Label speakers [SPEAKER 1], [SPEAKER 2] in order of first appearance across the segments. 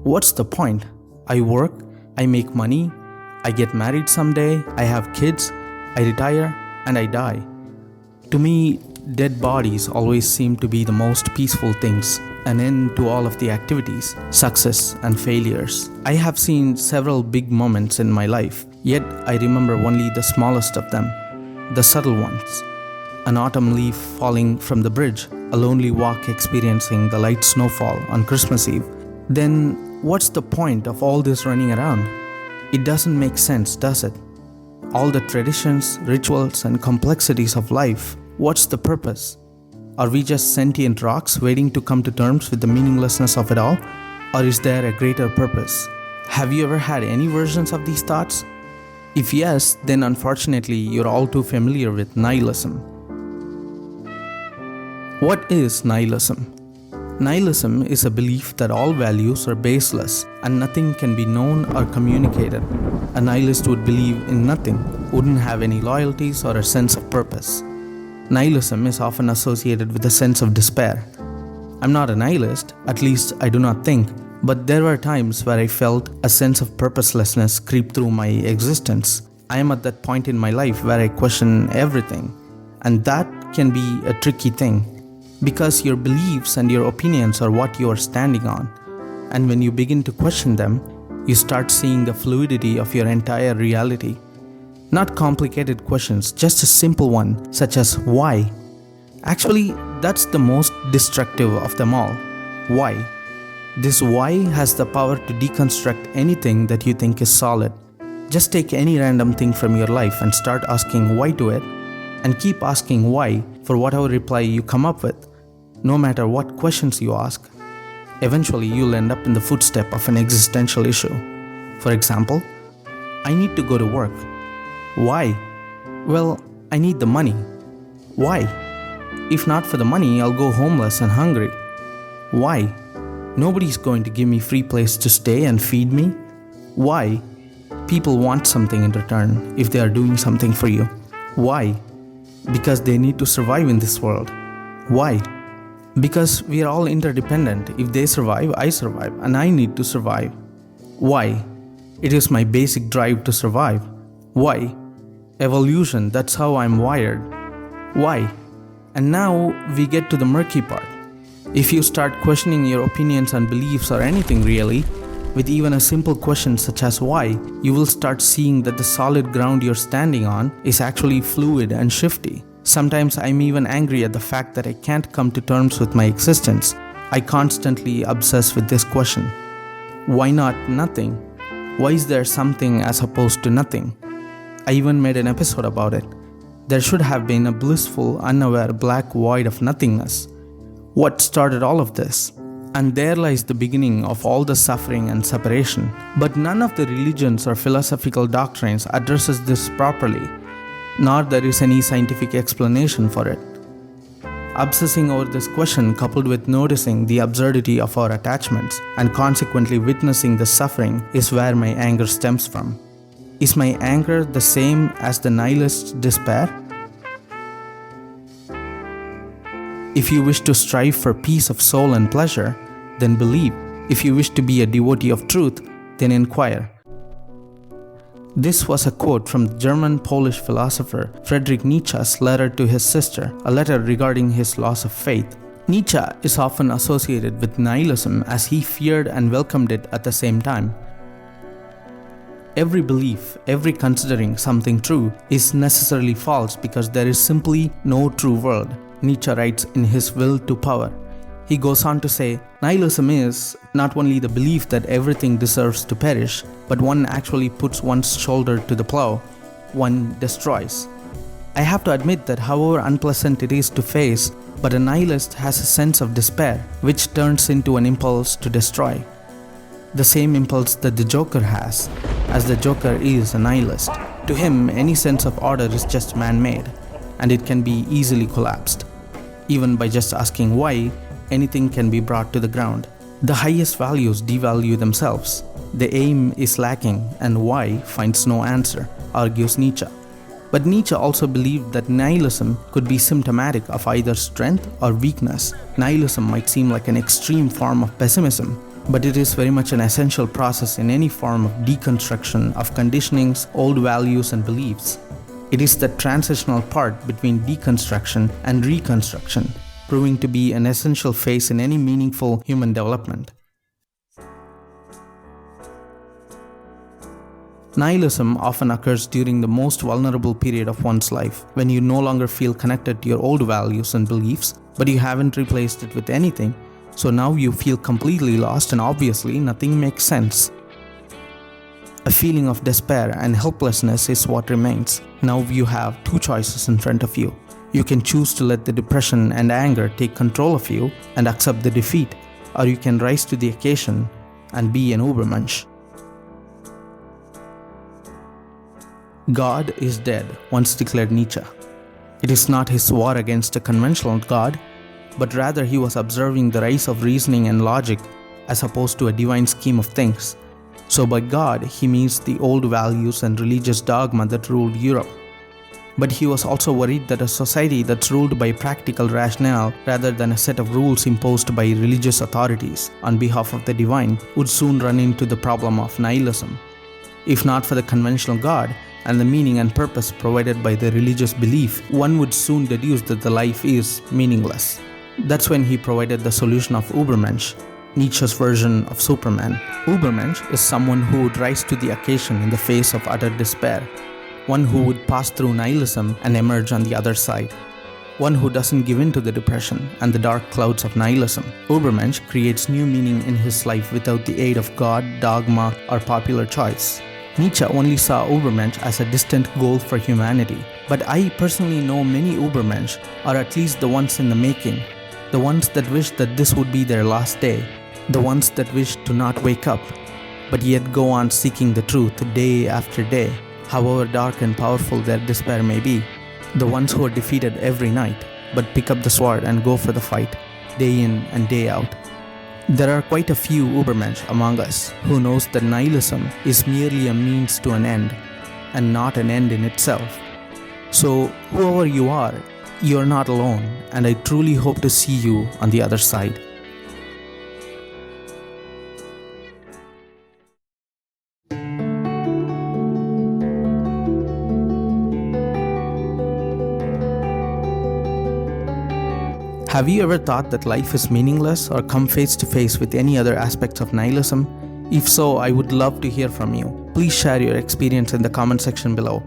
[SPEAKER 1] What's the point? I work, I make money, I get married someday, I have kids, I retire, and I die. To me, dead bodies always seem to be the most peaceful things, an end to all of the activities, success and failures. I have seen several big moments in my life, yet I remember only the smallest of them, the subtle ones. An autumn leaf falling from the bridge, a lonely walk experiencing the light snowfall on Christmas Eve. Then what's the point of all this running around? It doesn't make sense, does it? All the traditions, rituals, and complexities of life, what's the purpose? Are we just sentient rocks waiting to come to terms with the meaninglessness of it all? Or is there a greater purpose? Have you ever had any versions of these thoughts? If yes, then unfortunately you're all too familiar with nihilism. What is nihilism? Nihilism is a belief that all values are baseless and nothing can be known or communicated. A nihilist would believe in nothing, wouldn't have any loyalties or a sense of purpose. Nihilism is often associated with a sense of despair. I'm not a nihilist, at least I do not think, but there were times where I felt a sense of purposelessness creep through my existence. I am at that point in my life where I question everything, and that can be a tricky thing. Because your beliefs and your opinions are what you are standing on. And when you begin to question them, you start seeing the fluidity of your entire reality. Not complicated questions, just a simple one, such as why. Actually, that's the most destructive of them all. Why? This why has the power to deconstruct anything that you think is solid. Just take any random thing from your life and start asking why to it, and keep asking why for whatever reply you come up with. No matter what questions you ask, eventually you'll end up in the footstep of an existential issue. For example, I need to go to work. Why? Well, I need the money. Why? If not for the money, I'll go homeless and hungry. Why? Nobody's going to give me free place to stay and feed me. Why? People want something in return if they are doing something for you. Why? Because they need to survive in this world. Why? Because we are all interdependent. If they survive, I survive, and I need to survive. Why? It is my basic drive to survive. Why? Evolution, that's how I'm wired. Why? And now we get to the murky part. If you start questioning your opinions and beliefs or anything really, with even a simple question such as why, you will start seeing that the solid ground you're standing on is actually fluid and shifty. Sometimes I'm even angry at the fact that I can't come to terms with my existence. I constantly obsess with this question. Why not nothing? Why is there something as opposed to nothing? I even made an episode about it. There should have been a blissful, unaware black void of nothingness. What started all of this? And there lies the beginning of all the suffering and separation. But none of the religions or philosophical doctrines addresses this properly, nor there is any scientific explanation for it. Obsessing over this question coupled with noticing the absurdity of our attachments and consequently witnessing the suffering is where my anger stems from. Is my anger the same as the nihilist's despair? If you wish to strive for peace of soul and pleasure, then believe. If you wish to be a devotee of truth, then inquire. This was a quote from the German-Polish philosopher Friedrich Nietzsche's letter to his sister, a letter regarding his loss of faith. Nietzsche is often associated with nihilism as he feared and welcomed it at the same time. Every belief, every considering something true, is necessarily false because there is simply no true world, Nietzsche writes in his Will to Power. He goes on to say, nihilism is not only the belief that everything deserves to perish, but one actually puts one's shoulder to the plow. One destroys. I have to admit that however unpleasant it is to face, but a nihilist has a sense of despair, which turns into an impulse to destroy. The same impulse that the Joker has, as the Joker is a nihilist. To him, any sense of order is just man-made, and it can be easily collapsed. Even by just asking why, anything can be brought to the ground. The highest values devalue themselves. The aim is lacking, and why finds no answer, argues Nietzsche. But Nietzsche also believed that nihilism could be symptomatic of either strength or weakness. Nihilism might seem like an extreme form of pessimism, but it is very much an essential process in any form of deconstruction of conditionings, old values, and beliefs. It is the transitional part between deconstruction and reconstruction, proving to be an essential phase in any meaningful human development. Nihilism often occurs during the most vulnerable period of one's life, when you no longer feel connected to your old values and beliefs, but you haven't replaced it with anything, so now you feel completely lost and obviously nothing makes sense. A feeling of despair and helplessness is what remains. Now you have two choices in front of you. You can choose to let the depression and anger take control of you and accept the defeat, or you can rise to the occasion and be an Übermensch. God is dead, once declared Nietzsche. It is not his war against a conventional God, but rather he was observing the rise of reasoning and logic as opposed to a divine scheme of things. So by God, he means the old values and religious dogma that ruled Europe. But he was also worried that a society that's ruled by practical rationale rather than a set of rules imposed by religious authorities on behalf of the divine would soon run into the problem of nihilism. If not for the conventional God and the meaning and purpose provided by the religious belief, one would soon deduce that the life is meaningless. That's when he provided the solution of Übermensch, Nietzsche's version of Superman. Übermensch is someone who would rise to the occasion in the face of utter despair, one who would pass through nihilism and emerge on the other side, one who doesn't give in to the depression and the dark clouds of nihilism. Übermensch creates new meaning in his life without the aid of God, dogma, or popular choice. Nietzsche only saw Übermensch as a distant goal for humanity, but I personally know many Übermensch, or at least the ones in the making, the ones that wish that this would be their last day, the ones that wish to not wake up, but yet go on seeking the truth day after day, however dark and powerful their despair may be, the ones who are defeated every night, but pick up the sword and go for the fight, day in and day out. There are quite a few Übermensch among us who knows that nihilism is merely a means to an end, and not an end in itself. So, whoever you are not alone, and I truly hope to see you on the other side. Have you ever thought that life is meaningless or come face to face with any other aspects of nihilism? If so, I would love to hear from you. Please share your experience in the comment section below.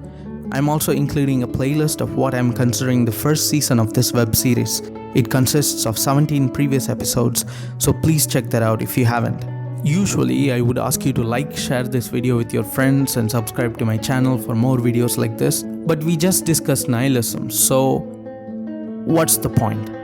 [SPEAKER 1] I'm also including a playlist of what I'm considering the first season of this web series. It consists of 17 previous episodes, so please check that out if you haven't. Usually, I would ask you to like, share this video with your friends and subscribe to my channel for more videos like this, but we just discussed nihilism, so what's the point?